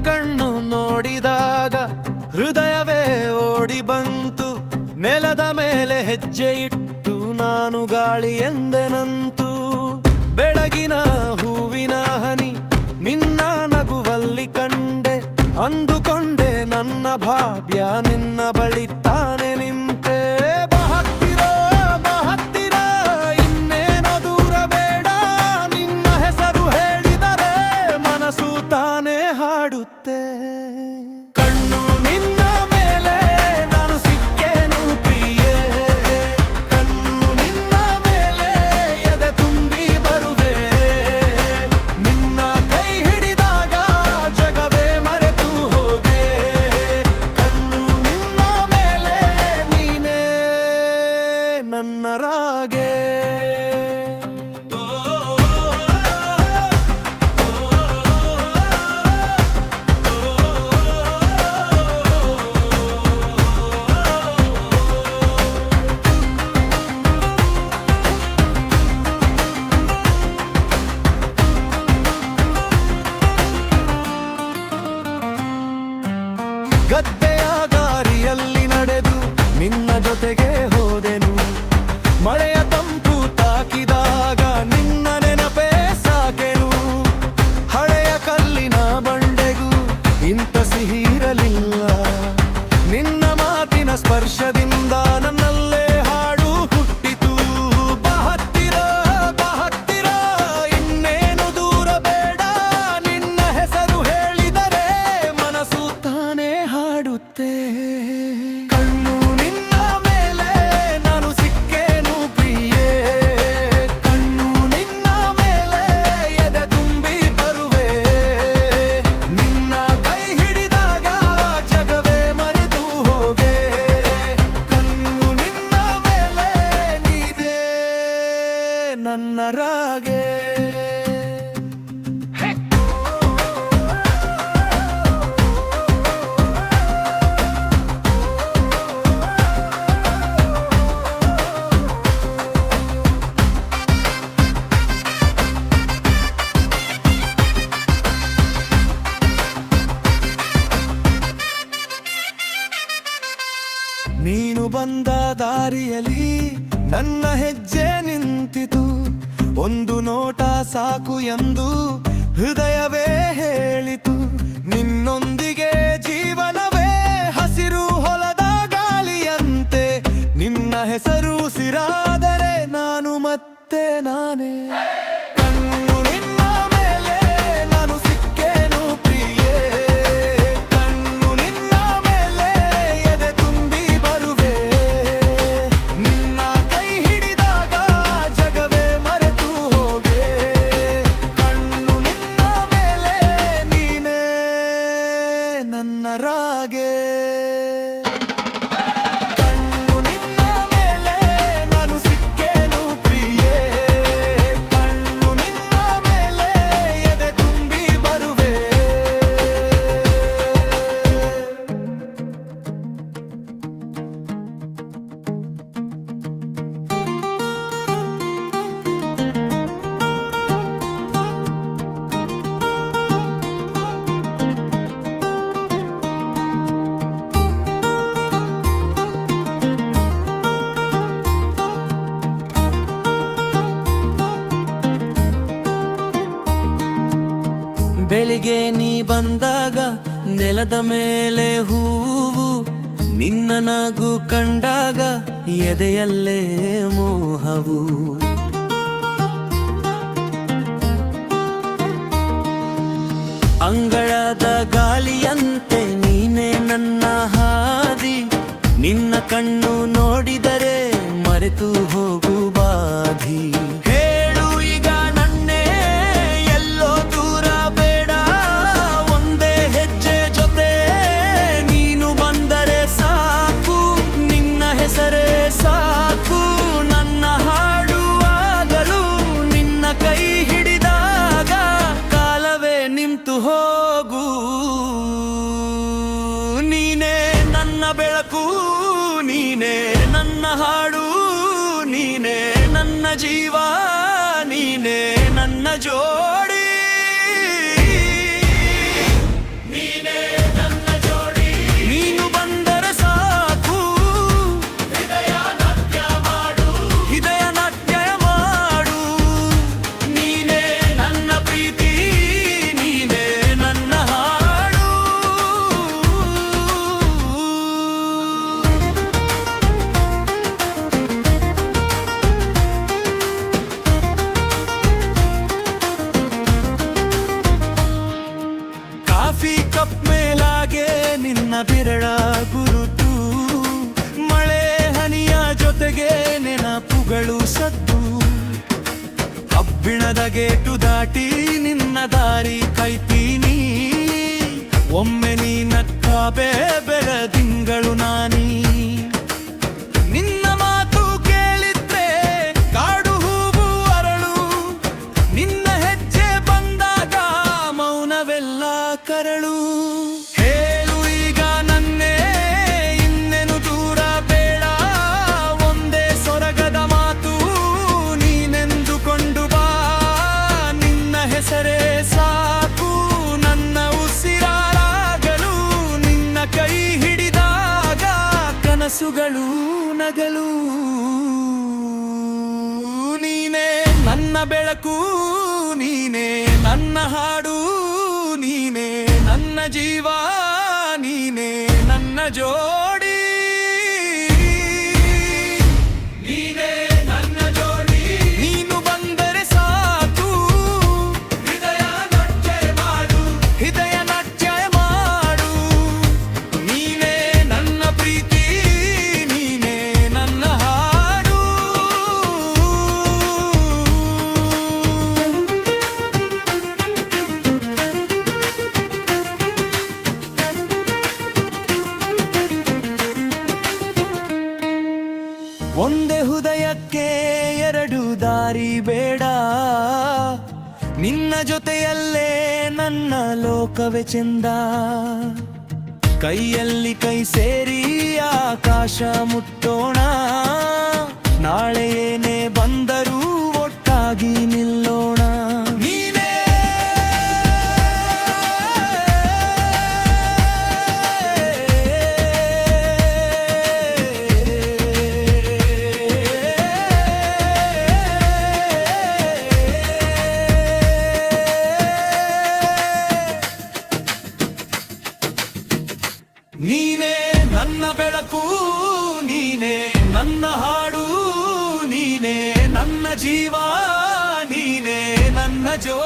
ಕಣ್ಣು ನೋಡಿದಾಗ ಹೃದಯವೇ ಓಡಿ ಬಂತು. ನೆಲದ ಮೇಲೆ ಹೆಜ್ಜೆ ಇಟ್ಟು ನಾನು ಗಾಳಿ ಎಂದೆನಂತು. ಬೆಳಗಿನ ಹೂವಿನ ಹನಿ ನಿನ್ನ ನಗುವಲ್ಲಿ ಕಂಡೆ. ಅಂದುಕೊಂಡೆ ನನ್ನ ಭಾಗ್ಯ ನಿನ್ನ ಬಳಿ ತಾನೆ ನಿಂತೆ. ಬಹತ್ತಿರ ಇನ್ನೇನೋ ದೂರ ಬೇಡ. ನಿನ್ನ ಹೆಸರು ಹೇಳಿದರೆ ಮನಸ್ಸು ತಾನೇ ಹಾಡುತ್ತೆ. ಕಣ್ಣು ನಿನ್ನ ಮೇಲೆ ನಾನು ಸಿಕ್ಕೇನು ಪ್ರಿಯೆ. ಕಣ್ಣು ನಿನ್ನ ಮೇಲೆ ಎದೆ ತುಂಬಿ ಬರುವೆ. ನಿನ್ನ ಕೈ ಹಿಡಿದಾಗ ಜಗವೇ ಮರೆತು ಹೋಗೆ. ಕಣ್ಣು ನಿನ್ನ ಮೇಲೆ ನೀನೇ ನನ್ನ ರಾಗೆ. ಗದ್ದೆಯ ದಾರಿಯಲ್ಲಿ ನಡೆದು ನಿನ್ನ ಜೊತೆಗೆ ಹೋದೆನು. ಮಳೆಯ ತಂಪು ತಾಕಿದಾಗ ನಿನ್ನ ನೆನಪೇ ಸಾಕೆನು. ಹಳೆಯ ಕಲ್ಲಿನ ಬಂಡೆಗೂ ಇಂಥ ಸಿಹಿ ಇರಲಿಲ್ಲ. ನಿನ್ನ ಮಾತಿನ ಸ್ಪರ್ಶದಿಂದ ನನ್ನಲ್ಲೇ ಹಾಡು ಹುಟ್ಟಿತು. ಬಹತ್ತಿರ ಇನ್ನೇನು ದೂರ ಬೇಡ. ನಿನ್ನ ಹೆಸರು ಹೇಳಿದರೆ ಮನಸ್ಸು ತಾನೇ ಹಾಡುತ್ತೆ. ಕಣ್ಣು ನಿನ್ನ ಮೇಲೆ ನಾನು ಸಿಕ್ಕೇನು ಪ್ರಿಯೆ. ಕಣ್ಣು ನಿನ್ನ ಮೇಲೆ ಎದೆ ತುಂಬಿ ಬರುವೆ. ನಿನ್ನ ಕೈ ಹಿಡಿದಾಗ ಜಗವೇ ಮರೆತು ಹೋಗೆ. ಕಣ್ಣು ನಿನ್ನ ಮೇಲೆ ನೀನೇ ನನ್ನ ರಾಗೆ. ನೀನು ಬಂದ ದಾರಿಯಲ್ಲಿ ನನ್ನ ಹೆಜ್ಜೆ ನಿಂತಿತು. ಒಂದು ನೋಟ ಸಾಕು ಎಂದು ಹೃದಯವೇ ಹೇಳಿತು. ನಿನ್ನೊಂದಿಗೆ ಜೀವನವೇ ಹಸಿರು ಹೊಲದ ಗಾಳಿಯಂತೆ. ನಿನ್ನ ಹೆಸರು ಸಿರಾದರೆ ನಾನು ಮತ್ತೆ ನಾನೇ. ಕಣ್ಣು ನಿನ್ನ ಮೇಲೆ ನಾನು ಸಿಕ್ಕೇನು ಪ್ರಿಯೆ. ಕಣ್ಣು ನಿನ್ನ ಮೇಲೆ ಎದೆ ತುಂಬಿ ಬರುವೆ. ನಿನ್ನ ಕೈ ಹಿಡಿದಾಗ ಜಗವೇ ಮರೆತು ಹೋಗೆ. ಕಣ್ಣು ನಿನ್ನ ಮೇಲೆ ನೀನೇ ನನ್ನ ರಾಗೆ. ಕಣ್ಣು ನಿನ್ನ ಮೇಲೆ ನಾನು ಸಿಕ್ಕೇನು ಪ್ರಿಯೆ. ಕಣ್ಣು ನಿನ್ನ ಮೇಲೆ ಎದೆ ತುಂಬಿ ಬರುವೆ. ಬೆಳಿಗ್ಗೆ ನೀ ಬಂದಾಗ ನೆಲದ ಮೇಲೆ ಹೂವು. ನಿನ್ನ ನಗು ಕಂಡಾಗ ಎದೆಯಲ್ಲೇ ಮೋಹವು. ಅಂಗಳದ ಗಾಳಿಯಂತೆ ನೀನೇ ನನ್ನ ಹಾದಿ. ನಿನ್ನ ಕಣ್ಣು ನೋಡಿದರೆ ಮರೆತು ಹೋಗು ಬಾಧಿ. ಹೇಳು ಈಗ ನನ್ನೇ ಎಲ್ಲೋ ದೂರ ಬೇಡ. ಒಂದೇ ಹೆಜ್ಜೆ ಜೊತೆ ನೀನು ಬಂದರೆ ಸಾಕು. ನಿನ್ನ ಹೆಸರೇ ಸಾಕು ನನ್ನ ಹಾಡುವಾಗಲು. ನಿನ್ನ ಕೈ ಹಿಡಿದಾಗ ಕಾಲವೇ ನಿಂತು ಹೋಗು. ನೀನೇ ನನ್ನ ಬೆಳಕು. ನೀನೇ ನನ್ನ ಹಾಡು. ನೀನೇ ನನ್ನ ಜೀವ. ನೀನೇ ನನ್ನ ಜೋಡಿ. ನೀ ಕನಸುಗಳು ಸದ್ದು ಕಬ್ಬಿಣದ ಗೇಟು ದಾಟಿ ನಿನ್ನ ದಾರಿ ಕೈತೀನಿ ಒಮ್ಮೆ ನೀ ನಕ್ಕ ಬೆಳದಿಂಗಳು ನಾನೀ ನಿನ್ನ ಮಾತು ಕೇಳಿದ್ರೆ ಕಾಡು ಹೂವು ಅರಳು ನಿನ್ನ ಹೆಜ್ಜೆ ಬಂದಾಗ ಮೌನವೆಲ್ಲ ಕರಳು ಹೇಳು ಈಗ ನನ್ನೇ ಇನ್ನೇನು ದೂರ ಬೇಡ ಒಂದೇ ಸೊರಗದ ಮಾತು ನೀನೆಂದುಕೊಂಡು ಬಾ ನಿನ್ನ ಹೆಸರೇ ಸಾಕು ನನ್ನ ಉಸಿರಾಗಲು ನಿನ್ನ ಕೈ ಹಿಡಿದಾಗ ಕನಸುಗಳು ನಗಲು ನೀನೇ ನನ್ನ ಬೆಳಕು ನೀನೇ ನನ್ನ ಹಾಡು ನೀನೇ ನನ್ನ ಜೀವ ನೀನೇ ನನ್ನ ಜೋಡಿ ನೀನೇ ನನ್ನ ಜೋಡಿ ನೀನು ಬಂದರೆ ಸಾಕು ಹೃದಯ ನಚ್ಚಯ ಮಾಡು ಹೃದಯ ನಚ್ಚಯ ಮಾಡು ನೀನೇ ನನ್ನ ಪ್ರೀತಿ ನೀನೇ ನನ್ನ ಹಾಡು ಒಂದೇ ಹೃದಯಕ್ಕೆ ಎರಡು ದಾರಿ ಬೇಡ ನಿನ್ನ ಜೊತೆಯಲ್ಲೇ ನನ್ನ ಲೋಕವೇ ಚೆಂದ ಕೈಯಲ್ಲಿ ಕೈ ಸೇರಿ ಆಕಾಶ ಮುಟ್ಟೋಣ ನಾಳೆ ಏನೇ ಬಂದರೂ ಒಟ್ಟಾಗಿ ನಿಲ್ಲೋಣ ನೀನೇ ನೀನೇ ನನ್ನ ಬೆಳಕು ನೀನೇ ನನ್ನ ಹಾಡು ನೀನೇ ನನ್ನ ಜೀವ ನೀನೇ ನನ್ನ ಜೋ